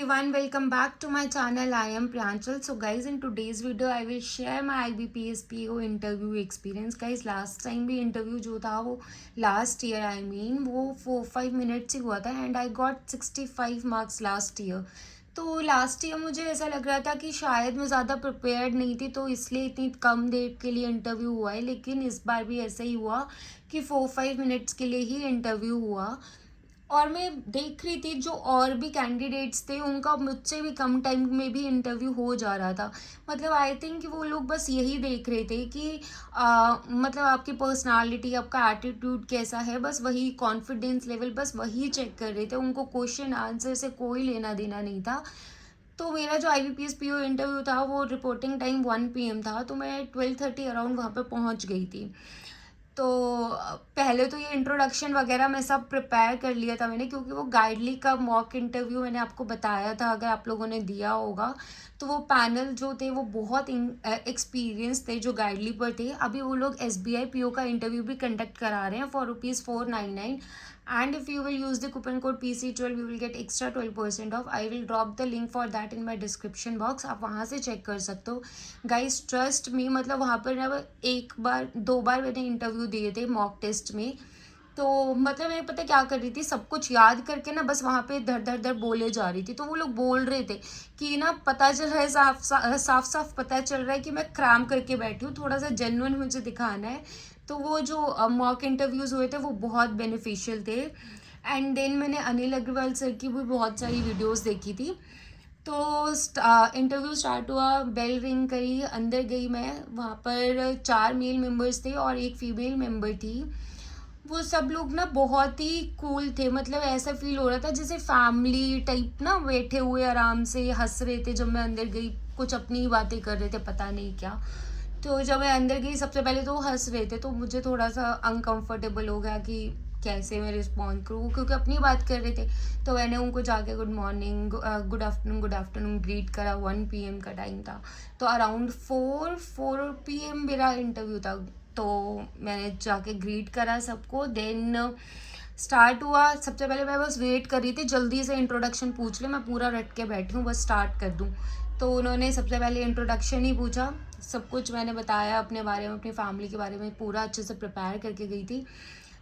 everyone, welcome back to my channel. I am Pranchal. So guys, in today's video I will share my IBPS PO interview experience. Guys, last time भी interview जो था वो last year वो 4-5 minutes ही हुआ था and I got 65 marks last year. तो last year मुझे ऐसा लग रहा था कि शायद मैं ज़्यादा प्रिपेयर्ड नहीं थी तो इसलिए इतनी कम देर के लिए इंटरव्यू हुआ है, लेकिन इस बार भी ऐसा ही हुआ कि 4-5 मिनट्स के लिए ही इंटरव्यू हुआ। और मैं देख रही थी जो और भी कैंडिडेट्स थे उनका मुझसे भी कम टाइम में भी इंटरव्यू हो जा रहा था। मतलब आई थिंक वो लोग बस यही देख रहे थे कि मतलब आपकी पर्सनालिटी, आपका एटीट्यूड कैसा है, बस वही कॉन्फिडेंस लेवल, बस वही चेक कर रहे थे। उनको क्वेश्चन आंसर से कोई लेना देना नहीं था। तो मेरा जो IBPS PO इंटरव्यू था वो रिपोर्टिंग टाइम 1 PM था, तो मैं 12:30 अराउंड वहाँ पे पहुँच गई थी। तो पहले तो ये इंट्रोडक्शन वगैरह मैं सब प्रिपेयर कर लिया था मैंने, क्योंकि वो गाइडली का मॉक इंटरव्यू मैंने आपको बताया था, अगर आप लोगों ने दिया होगा तो वो पैनल जो थे वो बहुत एक्सपीरियंस थे जो गाइडली पर थे। अभी वो लोग SBI PO का इंटरव्यू भी कंडक्ट करा रहे हैं for ₹499 and if you will use the coupon code PC12 you will get extra 12% off. I will drop the link for that in my description box, आप वहाँ से चेक कर सकते हो। गाइस ट्रस्ट मी, मतलब वहाँ पर ना एक बार 2 बार मैंने इंटरव्यू दिए थे मॉक टेस्ट में। तो मतलब मैं पता क्या कर रही थी, सब कुछ याद करके ना बस वहाँ पे धर धर धर बोले जा रही थी। तो वो लोग बोल रहे थे कि ना पता चल रहा है, साफ साफ पता चल रहा है कि मैं क्रैम करके बैठी हूँ, थोड़ा सा जेन्युइन मुझे दिखाना है। तो वो जो मॉक इंटरव्यूज़ हुए थे वो बहुत बेनिफिशियल थे। एंड देन मैंने अनिल अग्रवाल सर की भी बहुत सारी वीडियोस देखी थी। तो इंटरव्यू स्टार्ट हुआ, बेल रिंग करी, अंदर गई मैं। वहाँ पर 4 मेल मेंबर्स थे और एक फीमेल मेंबर थी। वो सब लोग ना बहुत ही कूल थे, मतलब ऐसा फील हो रहा था जैसे फैमिली टाइप ना बैठे हुए आराम से हंस रहे थे। जब मैं अंदर गई कुछ अपनी ही बातें कर रहे थे, पता नहीं क्या। तो जब मैं अंदर गई सबसे पहले तो वो हंस रहे थे, तो मुझे थोड़ा सा अनकंफर्टेबल हो गया कि कैसे मैं रिस्पॉन्ड करूँ, क्योंकि अपनी बात कर रहे थे। तो मैंने उनको जाके good morning, good afternoon greet करा। 1 PM का टाइम था, तो अराउंड 4 PM मेरा इंटरव्यू था। तो मैंने जाके ग्रीट करा सबको। देन स्टार्ट हुआ। सबसे पहले मैं बस वेट कर रही थी जल्दी से इंट्रोडक्शन पूछ ले, मैं पूरा रट के बैठी हूँ, बस स्टार्ट कर दूँ। तो उन्होंने सबसे पहले इंट्रोडक्शन ही पूछा, सब कुछ मैंने बताया अपने बारे में, अपनी फैमिली के बारे में, पूरा अच्छे से प्रिपेयर करके गई थी।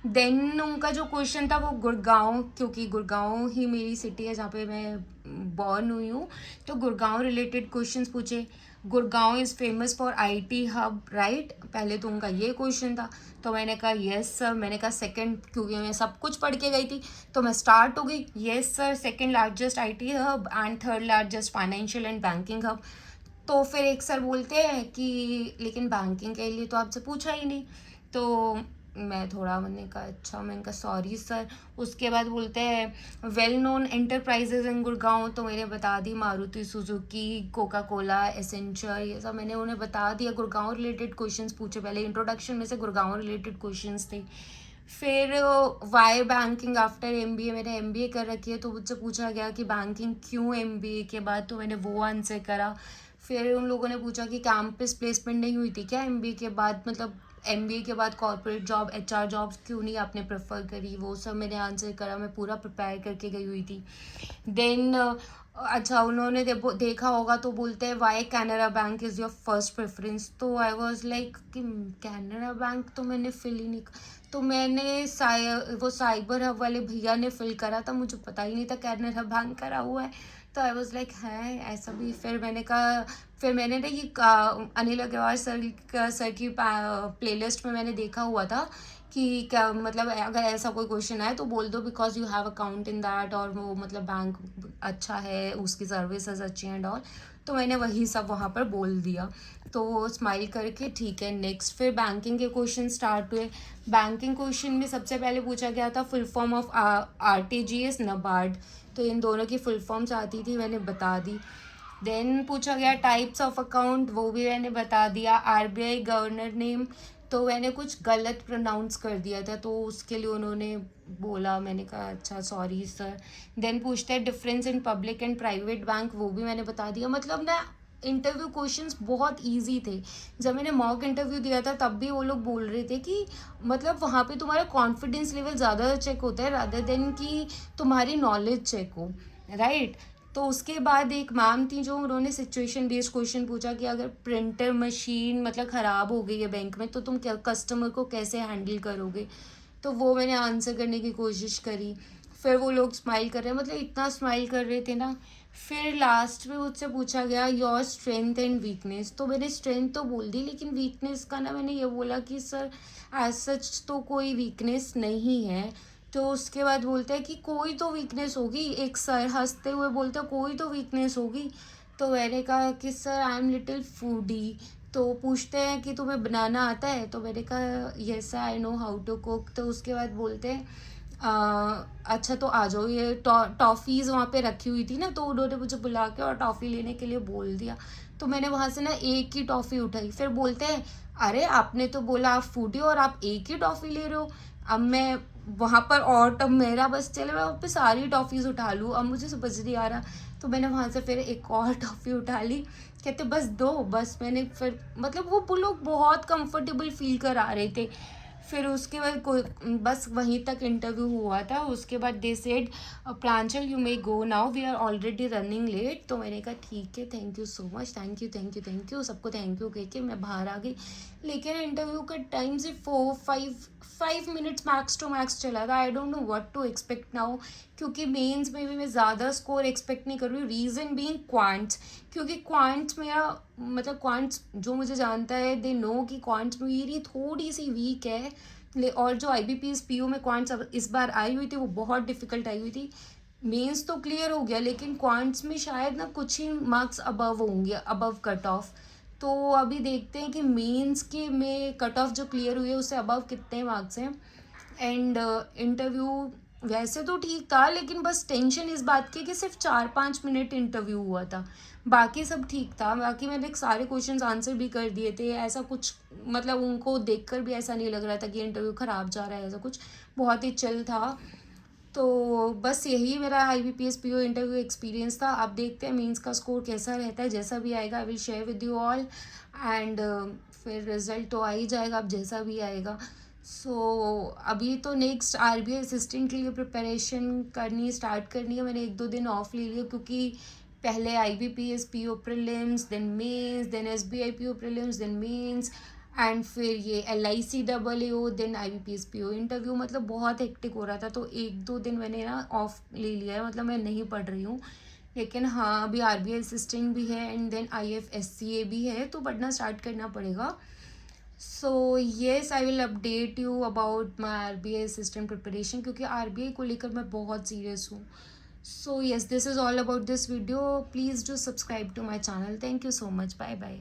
देन उनका जो क्वेश्चन था वो गुड़गांव, क्योंकि गुड़गांव ही मेरी सिटी है जहाँ पे मैं बॉर्न हुई हूँ, तो गुड़गांव रिलेटेड क्वेश्चंस पूछे। Gurgaon is famous for IT hub, right? पहले तो उनका ये क्वेश्चन था। तो मैंने कहा येस सर। मैंने कहा सेकंड, क्योंकि मैं सब कुछ पढ़ के गई थी तो मैं स्टार्ट हो गई, yes sir, second largest IT hub and third largest financial and banking hub. तो फिर एक सर बोलते हैं कि लेकिन बैंकिंग के लिए तो आपसे पूछा ही नहीं। तो मैं थोड़ा, मैंने कहा अच्छा, मैंने कहा सॉरी सर। उसके बाद बोलते हैं well known enterprises in Gurgaon, तो मैंने बता दी Maruti Suzuki, Coca Cola, Accenture, ये सब मैंने उन्हें बता दिया। गुड़गांव रिलेटेड क्वेश्चंस पूछे, पहले इंट्रोडक्शन में से गुड़गांव रिलेटेड क्वेश्चंस थे। फिर वाई बैंकिंग आफ्टर MBA, मैंने MBA कर रखी है तो मुझसे पूछा गया कि बैंकिंग क्यों MBA के बाद, तो मैंने वो आंसर करा। फिर उन लोगों ने पूछा कि कैंपस प्लेसमेंट नहीं हुई थी क्या MBA के बाद, मतलब MBA के बाद कॉर्पोरेट जॉब, HR जॉब्स क्यों नहीं आपने प्रेफर करी, वो सब मैंने आंसर करा। मैं पूरा प्रिपेयर करके गई हुई थी। देन अच्छा, उन्होंने देखा होगा तो बोलते हैं why Canara bank is your first preference. तो आई वॉज लाइक कि कैनरा बैंक तो मैंने फिल ही नहीं, तो मैंने वो साइबर हब वाले भैया ने फिल करा था, मुझे पता ही नहीं था कैनरा बैंक करा हुआ है। तो आई वॉज लाइक है ऐसा भी। फिर मैंने कहा, फिर मैंने ना ये अनिल अग्रवाल सर की प्लेलिस्ट में मैंने देखा हुआ था कि क्या, मतलब अगर ऐसा कोई क्वेश्चन आए तो बोल दो because you have account in that, और वो मतलब बैंक अच्छा है, उसकी सर्विसेज अच्छी हैं एंड ऑल। तो मैंने वही सब वहाँ पर बोल दिया। तो वो स्माइल करके ठीक है नेक्स्ट। फिर बैंकिंग के क्वेश्चन स्टार्ट हुए। बैंकिंग क्वेश्चन में सबसे पहले पूछा गया था full form of RTGS, NABARD। तो इन दोनों की फुल फॉर्म्स आती थी, मैंने बता दी। देन पूछा गया टाइप्स ऑफ अकाउंट, वो भी मैंने बता दिया। RBI गवर्नर नेम, तो मैंने कुछ गलत प्रोनाउंस कर दिया था तो उसके लिए उन्होंने बोला, मैंने कहा अच्छा सॉरी सर। देन पूछते हैं difference in public and private bank, वो भी मैंने बता दिया। मतलब ना इंटरव्यू क्वेश्चंस बहुत इजी थे। जब मैंने मॉक इंटरव्यू दिया था तब भी वो लोग बोल रहे थे कि मतलब वहाँ पे तुम्हारा कॉन्फिडेंस लेवल ज़्यादा चेक होता है रादर देन कि तुम्हारी नॉलेज चेक हो, राइट? तो उसके बाद एक मैम थी जो उन्होंने सिचुएशन बेस्ड क्वेश्चन पूछा कि अगर प्रिंटर मशीन मतलब ख़राब हो गई है बैंक में तो तुम क्या कस्टमर को कैसे हैंडल करोगे। तो वो मैंने आंसर करने की कोशिश करी। फिर वो लोग स्माइल कर रहे हैं, मतलब इतना स्माइल कर रहे थे ना। फिर लास्ट में मुझसे पूछा गया योर स्ट्रेंथ एंड वीकनेस, तो मैंने स्ट्रेंथ तो बोल दी लेकिन वीकनेस का ना मैंने ये बोला कि सर एज सच तो कोई वीकनेस नहीं है। तो उसके बाद बोलते हैं कि कोई तो वीकनेस होगी, एक सर हंसते हुए बोलते हैं कोई तो वीकनेस होगी। तो मैंने कहा कि sir I am little foodie. तो पूछते हैं कि तुम्हें बनाना आता है, तो मैंने कहा yes I know how to cook. तो उसके बाद बोलते हैं अच्छा तो आ जाओ, ये टॉफ़ीज़ वहाँ पे रखी हुई थी ना, तो उन्होंने मुझे बुला के और टॉफ़ी लेने के लिए बोल दिया। तो मैंने वहाँ से ना एक ही टॉफ़ी उठाई। फिर बोलते हैं अरे आपने तो बोला आप फूडी और आप एक ही टॉफ़ी ले रहे हो। अब मैं वहाँ पर और तब मेरा बस चले मैं वहाँ पे सारी टॉफ़ीज़ उठा लूँ, अब मुझे समझ नहीं आ रहा। तो मैंने वहाँ से फिर एक और टॉफ़ी उठा ली। कहते बस दो, बस मैंने फिर मतलब वो लोग बहुत कंफर्टेबल फील करा रहे थे। फिर उसके बाद कोई बस वहीं तक इंटरव्यू हुआ था। उसके बाद they said Pranjal you may go now we are already running late. तो मैंने कहा ठीक है thank you so much, thank you thank you thank you, सबको थैंक यू कह के मैं बाहर आ गई। लेकिन इंटरव्यू का टाइम से 4-5 मिनट्स मैक्स टू मैक्स चला था। I don't know what to expect now, क्योंकि मेंस में भी मैं ज़्यादा स्कोर एक्सपेक्ट नहीं कर रही हूँ। रीज़न बीइंग क्वांट्स, क्योंकि क्वांट्स मेरा मतलब क्वांट्स जो मुझे जानता है दे नो कि क्वांट्स मेरी थोड़ी सी वीक है। और जो IBPS PO में क्वांट्स इस बार आई हुई थी वो बहुत डिफ़िकल्ट आई हुई थी। मेंस तो क्लियर हो गया लेकिन क्वांट्स में शायद ना कुछ ही मार्क्स अबव होंगे, अबव कट ऑफ। तो अभी देखते हैं कि मेंस के में कट ऑफ जो क्लियर हुई है उससे अबव कितने मार्क्स हैं। एंड इंटरव्यू वैसे तो ठीक था लेकिन बस टेंशन इस बात की कि सिर्फ 4-5 मिनट इंटरव्यू हुआ था, बाकी सब ठीक था। बाकी मैंने सारे क्वेश्चंस आंसर भी कर दिए थे, ऐसा कुछ मतलब उनको देखकर भी ऐसा नहीं लग रहा था कि इंटरव्यू ख़राब जा रहा है, ऐसा कुछ बहुत ही चिल था। तो बस यही मेरा IBPS PO इंटरव्यू एक्सपीरियंस था। अब देखते हैं मीन्स का स्कोर कैसा रहता है, जैसा भी आएगा I will share with you all. And फिर रिज़ल्ट तो आ ही जाएगा अब जैसा भी आएगा। सो अभी तो नेक्स्ट RBI असिस्टेंट के लिए प्रिपरेशन करनी स्टार्ट करनी है। मैंने 1-2 दिन ऑफ ले लिया क्योंकि पहले IBPS PO prelims, then mains, then SBI PO prelims, then mains, and फिर ये LIC AAO, then IBPS PO interview, मतलब बहुत हेक्टिक हो रहा था। तो 1-2 दिन मैंने ना ऑफ ले लिया है, मतलब मैं नहीं पढ़ रही हूँ। लेकिन हाँ अभी RBI असिस्टेंट भी है एंड देन IFSCA भी है, तो पढ़ना स्टार्ट करना पड़ेगा। So yes I will update you about my RBI assistant preparation, क्योंकि RBI को लेकर मैं बहुत सीरियस हूँ। So yes this is all about this video, please do subscribe to my channel. Thank you so much, bye bye.